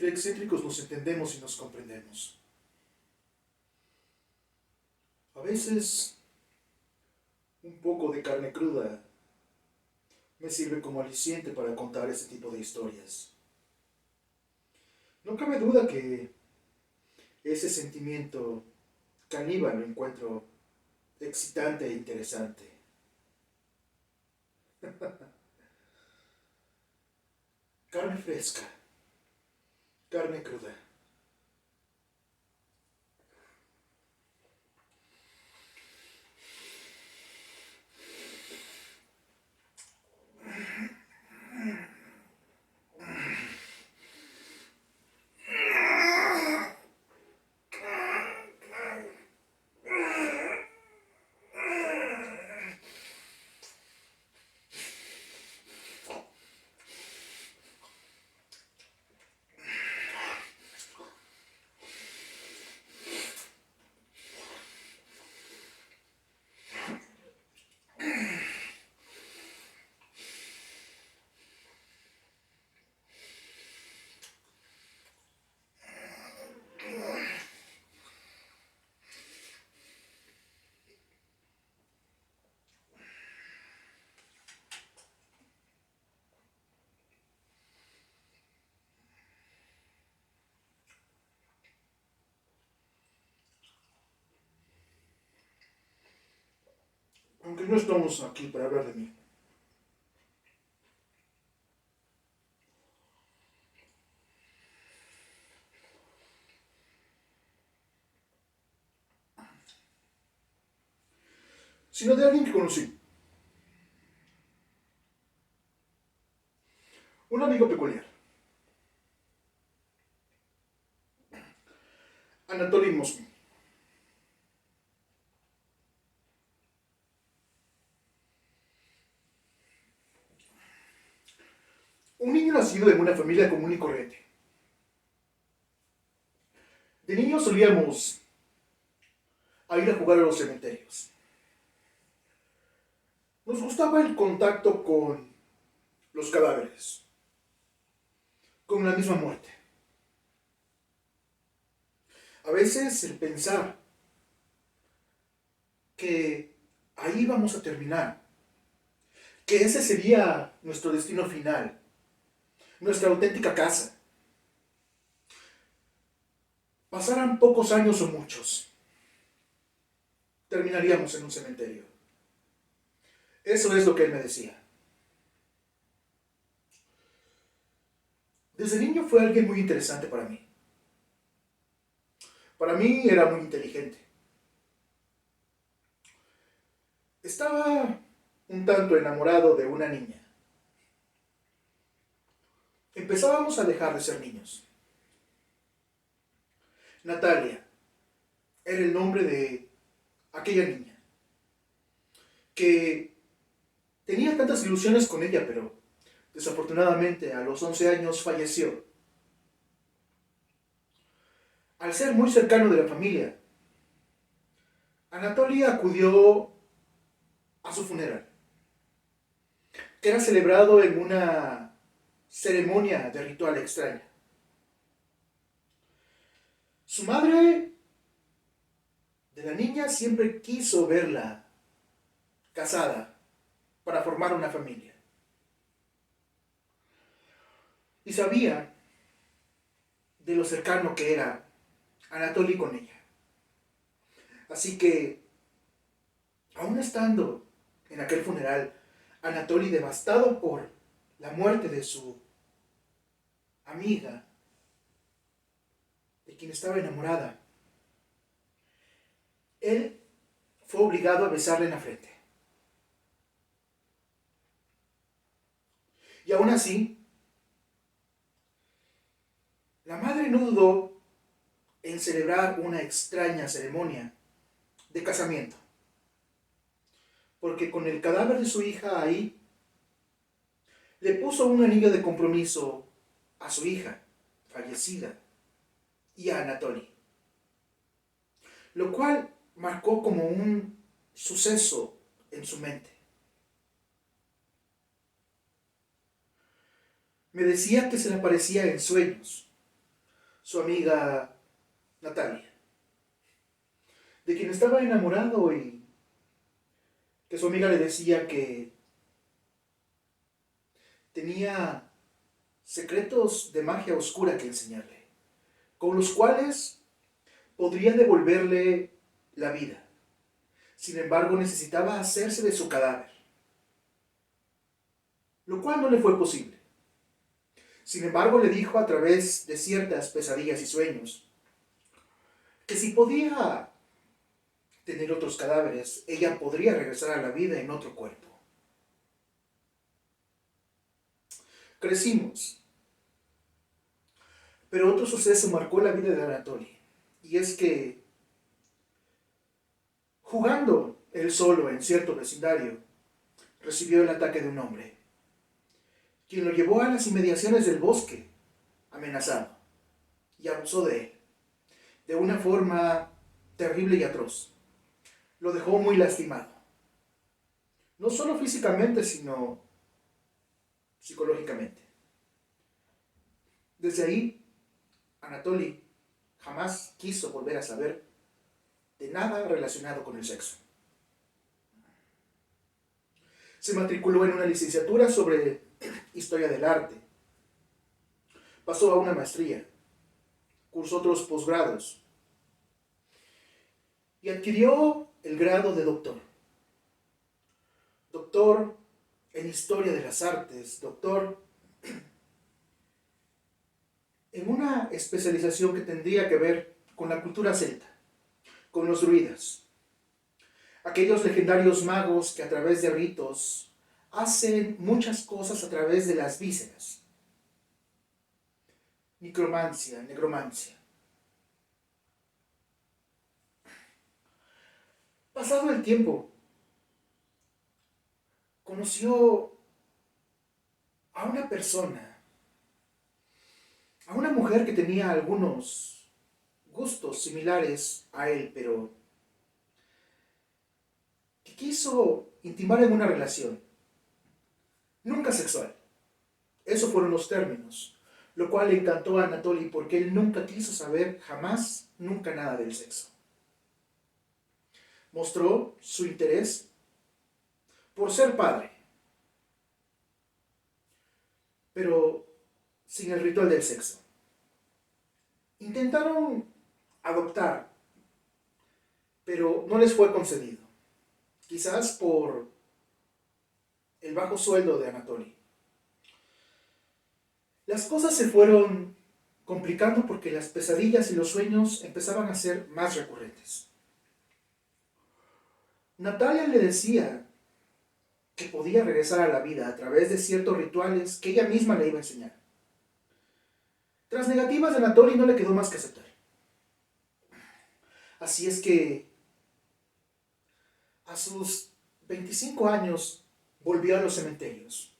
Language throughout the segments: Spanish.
qué excéntricos nos entendemos y nos comprendemos. A veces, un poco de carne cruda me sirve como aliciente para contar ese tipo de historias. No cabe duda que ese sentimiento caníbal lo encuentro excitante e interesante. Carne fresca, carne cruda. Aunque no estamos aquí para hablar de mí, sino de alguien que conocí. Un amigo peculiar, Anatoly Mosmin. Un niño nacido en una familia común y corriente. De niño solíamos a ir a jugar a los cementerios. Nos gustaba el contacto con los cadáveres, con la misma muerte. A veces el pensar que ahí vamos a terminar, que ese sería nuestro destino final, nuestra auténtica casa. Pasaran pocos años o muchos, terminaríamos en un cementerio. Eso es lo que él me decía. Desde niño fue alguien muy interesante para mí. Para mí era muy inteligente. Estaba un tanto enamorado de una niña. Empezábamos a dejar de ser niños. Natalia era el nombre de aquella niña, que tenía tantas ilusiones con ella, pero desafortunadamente a los 11 años falleció. Al ser muy cercano de la familia, Anatoly acudió a su funeral, que era celebrado en una ceremonia de ritual extraña. Su madre de la niña siempre quiso verla casada para formar una familia. Y sabía de lo cercano que era Anatoly con ella. Así que, aún estando en aquel funeral, Anatoly, devastado por la muerte de su amiga, de quien estaba enamorada, él fue obligado a besarle en la frente. Y aún así, la madre no dudó en celebrar una extraña ceremonia de casamiento, porque con el cadáver de su hija ahí, le puso un anillo de compromiso a su hija, fallecida, y a Anatoly, lo cual marcó como un suceso en su mente. Me decía que se le aparecía en sueños, su amiga Natalia, de quien estaba enamorado y que su amiga le decía que tenía secretos de magia oscura que enseñarle, con los cuales podría devolverle la vida. Sin embargo, necesitaba hacerse de su cadáver, lo cual no le fue posible. Sin embargo, le dijo a través de ciertas pesadillas y sueños que si podía tener otros cadáveres, ella podría regresar a la vida en otro cuerpo. Crecimos, pero otro suceso marcó la vida de Anatoly, y es que jugando él solo en cierto vecindario, recibió el ataque de un hombre, quien lo llevó a las inmediaciones del bosque, amenazado, y abusó de él, de una forma terrible y atroz. Lo dejó muy lastimado, no solo físicamente, sino psicológicamente. Desde ahí, Anatoly jamás quiso volver a saber de nada relacionado con el sexo. Se matriculó en una licenciatura sobre historia del arte. Pasó a una maestría, cursó otros posgrados y adquirió el grado de doctor. Doctor en historia de las artes, doctor en una especialización que tendría que ver con la cultura celta, con los druidas, aquellos legendarios magos que a través de ritos hacen muchas cosas a través de las vísceras. Necromancia, negromancia. Pasado el tiempo, conoció a una persona, a una mujer que tenía algunos gustos similares a él, pero que quiso intimar en una relación, nunca sexual. Esos fueron los términos, lo cual le encantó a Anatoly porque él nunca quiso saber jamás, nunca nada del sexo. Mostró su interés por ser padre, pero sin el ritual del sexo. Intentaron adoptar, pero no les fue concedido, quizás por el bajo sueldo de Anatoly. Las cosas se fueron complicando porque las pesadillas y los sueños empezaban a ser más recurrentes. Natalia le decía que podía regresar a la vida a través de ciertos rituales que ella misma le iba a enseñar. Tras negativas de Anatoly no le quedó más que aceptar. Así es que a sus 25 años volvió a los cementerios.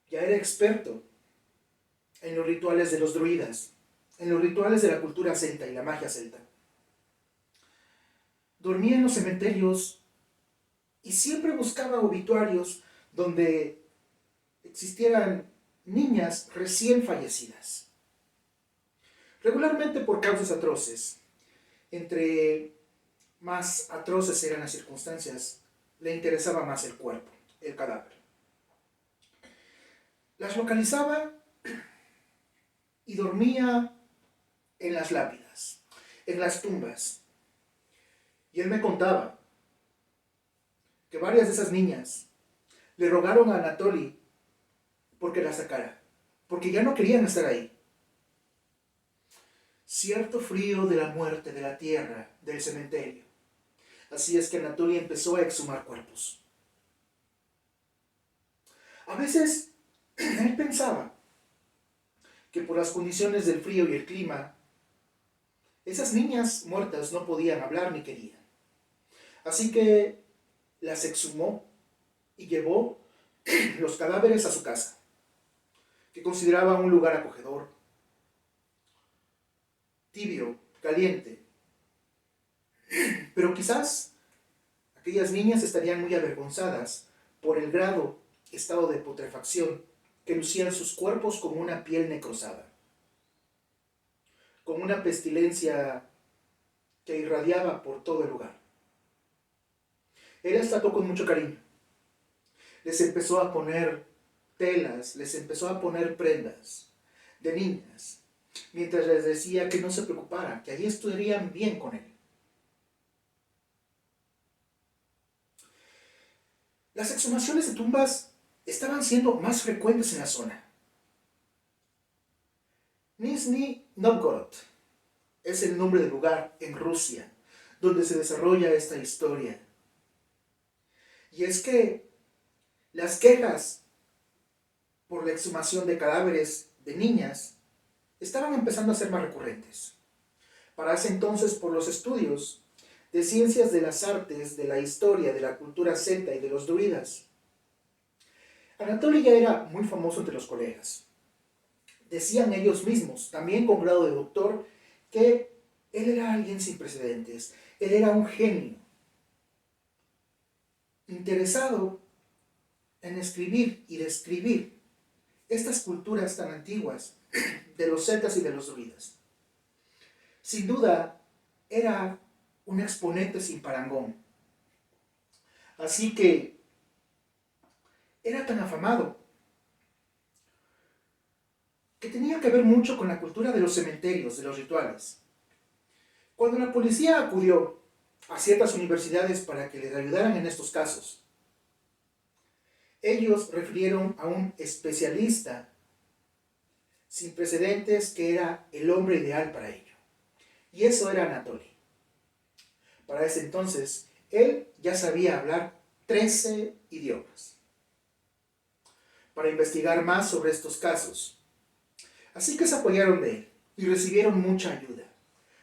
Ya era experto en los rituales de los druidas, en los rituales de la cultura celta y la magia celta. Dormía en los cementerios y siempre buscaba obituarios donde existieran niñas recién fallecidas. Regularmente por causas atroces. Entre más atroces eran las circunstancias, le interesaba más el cuerpo, el cadáver. Las localizaba y dormía en las lápidas, en las tumbas. Y él me contaba que varias de esas niñas le rogaron a Anatoly porque la sacara, porque ya no querían estar ahí. Cierto frío de la muerte, de la tierra, del cementerio. Así es que Anatoly empezó a exhumar cuerpos. A veces él pensaba que por las condiciones del frío y el clima, esas niñas muertas no podían hablar ni querían. Así que las exhumó y llevó los cadáveres a su casa, que consideraba un lugar acogedor, tibio, caliente. Pero quizás aquellas niñas estarían muy avergonzadas por el grado, estado de putrefacción que lucían sus cuerpos como una piel necrosada. con una pestilencia que irradiaba por todo el lugar. Él las trató con mucho cariño. Les empezó a poner telas, les empezó a poner prendas de niñas, mientras les decía que no se preocuparan, que allí estarían bien con él. Las exhumaciones de tumbas estaban siendo más frecuentes en la zona. Nizhny Novgorod es el nombre del lugar en Rusia donde se desarrolla esta historia. Y es que las quejas por la exhumación de cadáveres de niñas estaban empezando a ser más recurrentes. Para ese entonces, por los estudios de ciencias de las artes, de la historia, de la cultura celta y de los druidas, Anatoly ya era muy famoso entre los colegas. Decían ellos mismos, también con grado de doctor, que él era alguien sin precedentes. Él era un genio, interesado en escribir y describir estas culturas tan antiguas de los celtas y de los druidas. Sin duda, era un exponente sin parangón. Así que era tan afamado que tenía que ver mucho con la cultura de los cementerios, de los rituales. Cuando la policía acudió a ciertas universidades para que les ayudaran en estos casos, ellos refirieron a un especialista sin precedentes que era el hombre ideal para ello. Y eso era Anatoly. Para ese entonces, él ya sabía hablar 13 idiomas para investigar más sobre estos casos. Así que se apoyaron de él y recibieron mucha ayuda.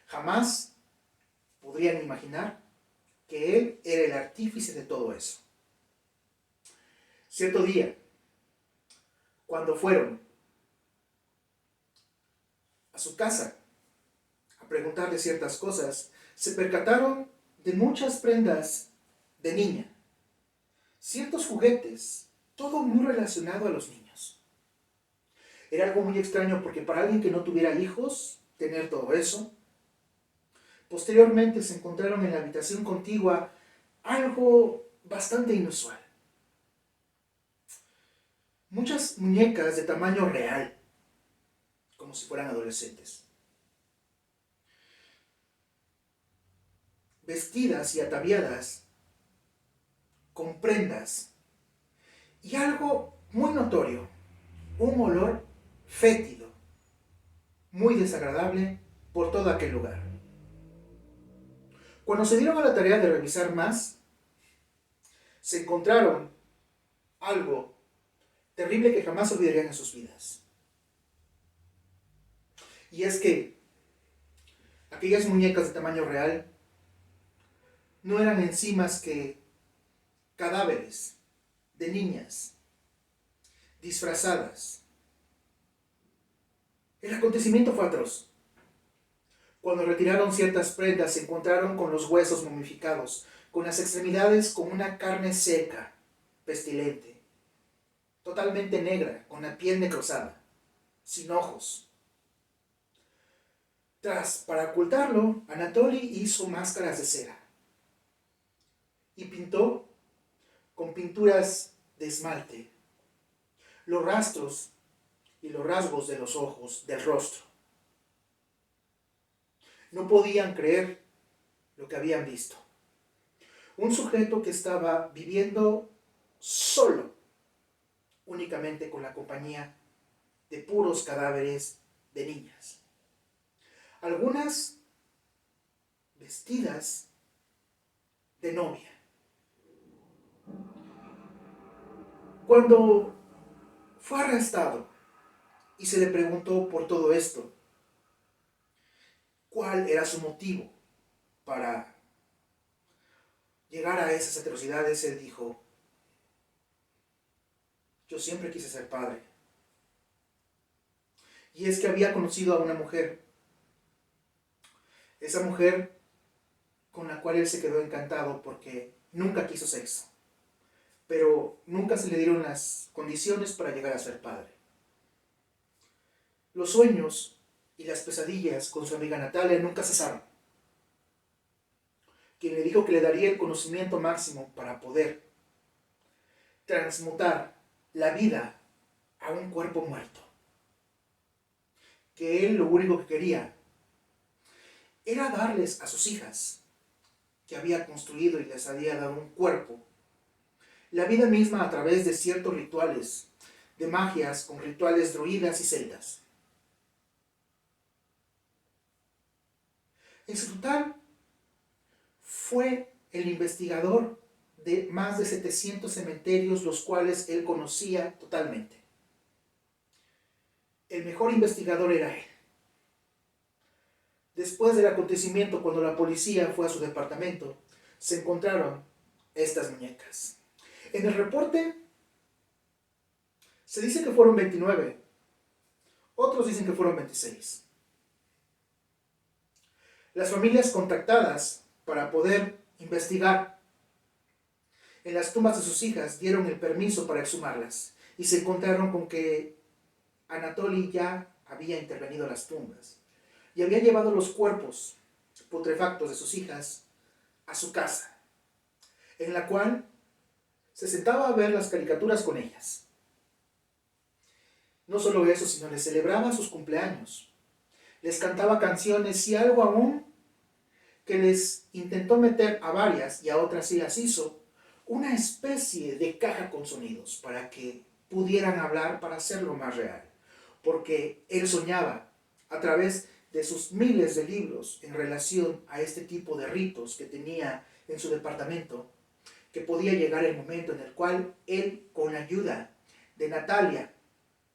Jamás podrían imaginar que él era el artífice de todo eso. Cierto día, cuando fueron a su casa a preguntarle ciertas cosas, se percataron de muchas prendas de niña, ciertos juguetes, todo muy relacionado a los niños. Era algo muy extraño porque para alguien que no tuviera hijos, tener todo eso. Posteriormente se encontraron en la habitación contigua algo bastante inusual. Muchas muñecas de tamaño real, como si fueran adolescentes, vestidas y ataviadas con prendas y algo muy notorio, un olor fétido, muy desagradable por todo aquel lugar. Cuando se dieron a la tarea de revisar más, se encontraron algo terrible que jamás olvidarían en sus vidas. Y es que aquellas muñecas de tamaño real no eran en sí más que cadáveres de niñas disfrazadas. El acontecimiento fue atroz. Cuando retiraron ciertas prendas se encontraron con los huesos momificados, con las extremidades con una carne seca, pestilente, totalmente negra, con la piel necrosada, sin ojos. Para ocultarlo, Anatoly hizo máscaras de cera y pintó con pinturas de esmalte los rastros y los rasgos de los ojos, del rostro. No podían creer lo que habían visto. Un sujeto que estaba viviendo solo, únicamente con la compañía de puros cadáveres de niñas. Algunas vestidas de novia. Cuando fue arrestado y se le preguntó por todo esto, ¿cuál era su motivo para llegar a esas atrocidades? Él dijo: yo siempre quise ser padre. Y es que había conocido a una mujer. Esa mujer con la cual él se quedó encantado porque nunca quiso sexo, pero nunca se le dieron las condiciones para llegar a ser padre. Los sueños y las pesadillas con su amiga Natalia nunca cesaron, quien le dijo que le daría el conocimiento máximo para poder transmutar la vida a un cuerpo muerto. Que él lo único que quería era darles a sus hijas, que había construido y les había dado un cuerpo, la vida misma a través de ciertos rituales, de magias con rituales druidas y celtas. En su total, fue el investigador de más de 700 cementerios, los cuales él conocía totalmente. El mejor investigador era él. Después del acontecimiento, cuando la policía fue a su departamento, se encontraron estas muñecas. En el reporte se dice que fueron 29, otros dicen que fueron 26. Las familias contactadas para poder investigar en las tumbas de sus hijas dieron el permiso para exhumarlas y se encontraron con que Anatoly ya había intervenido en las tumbas y había llevado los cuerpos putrefactos de sus hijas a su casa, en la cual se sentaba a ver las caricaturas con ellas. No solo eso, sino les celebraba sus cumpleaños, les cantaba canciones y algo aún que les intentó meter a varias y a otras sí las hizo, una especie de caja con sonidos para que pudieran hablar, para hacerlo más real. Porque él soñaba a través de sus miles de libros en relación a este tipo de ritos que tenía en su departamento, que podía llegar el momento en el cual él, con la ayuda de Natalia,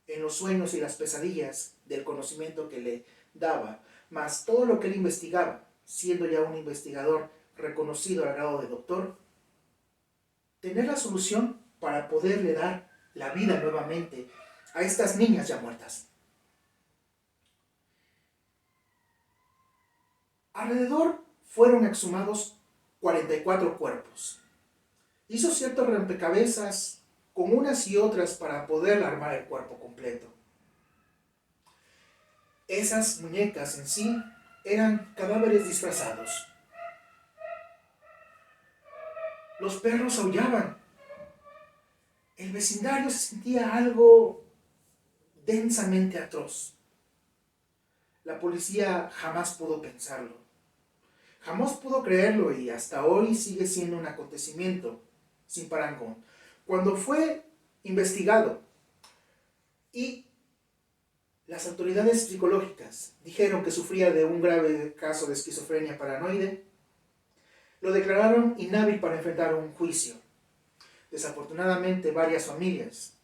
en los sueños y las pesadillas del conocimiento que le daba, más todo lo que él investigaba, siendo ya un investigador reconocido al grado de doctor, tener la solución para poderle dar la vida nuevamente a estas niñas ya muertas. Alrededor fueron exhumados 44 cuerpos. Hizo ciertos rompecabezas con unas y otras para poder armar el cuerpo completo. Esas muñecas en sí eran cadáveres disfrazados. Los perros aullaban. El vecindario se sentía algo densamente atroz. La policía jamás pudo pensarlo. Jamás pudo creerlo y hasta hoy sigue siendo un acontecimiento sin parangón. Cuando fue investigado y las autoridades psicológicas dijeron que sufría de un grave caso de esquizofrenia paranoide, lo declararon inhábil para enfrentar un juicio. Desafortunadamente, varias familias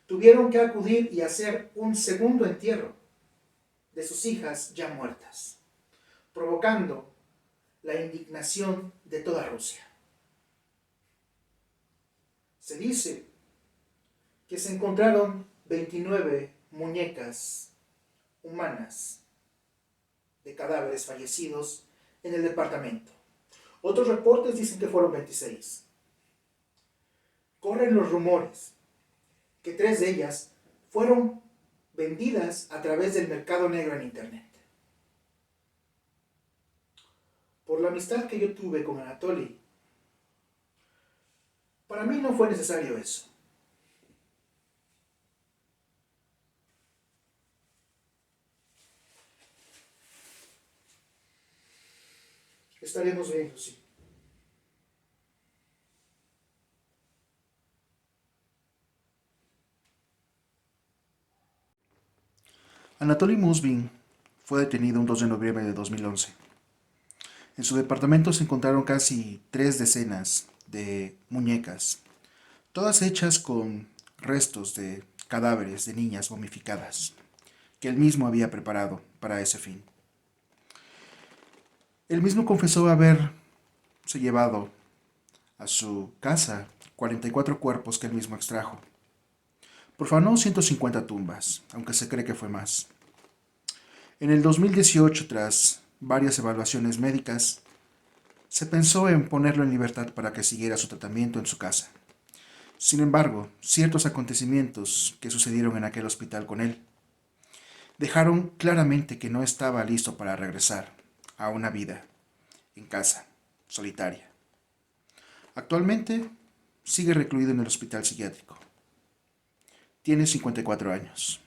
tuvieron que acudir y hacer un segundo entierro de sus hijas ya muertas, provocando la indignación de toda Rusia. Se dice que se encontraron 29 muñecas humanas de cadáveres fallecidos en el departamento. Otros reportes dicen que fueron 26. Corren los rumores que 3 de ellas fueron vendidas a través del mercado negro en internet. Por la amistad que yo tuve con Anatoly, para mí no fue necesario eso. Estaremos bien, sí. Anatoly Muzbin fue detenido un 2 de noviembre de 2011. En su departamento se encontraron casi 3 decenas de muñecas, todas hechas con restos de cadáveres de niñas momificadas, que él mismo había preparado para ese fin. Él mismo confesó haberse llevado a su casa 44 cuerpos que él mismo extrajo. Profanó 150 tumbas, aunque se cree que fue más. En el 2018, tras varias evaluaciones médicas, se pensó en ponerlo en libertad para que siguiera su tratamiento en su casa. Sin embargo, ciertos acontecimientos que sucedieron en aquel hospital con él dejaron claramente que no estaba listo para regresar a una vida en casa, solitaria. Actualmente sigue recluido en el hospital psiquiátrico. Tiene 54 años.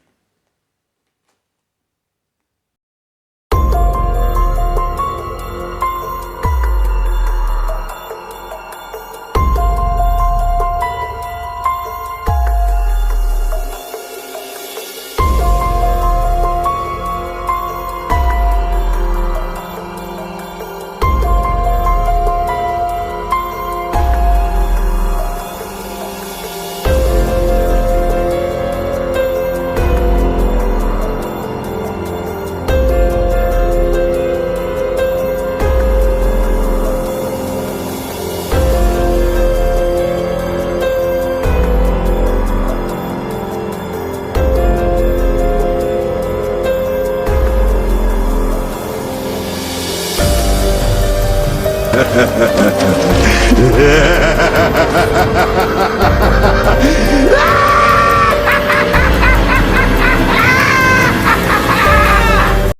Ha ha ha ha ha.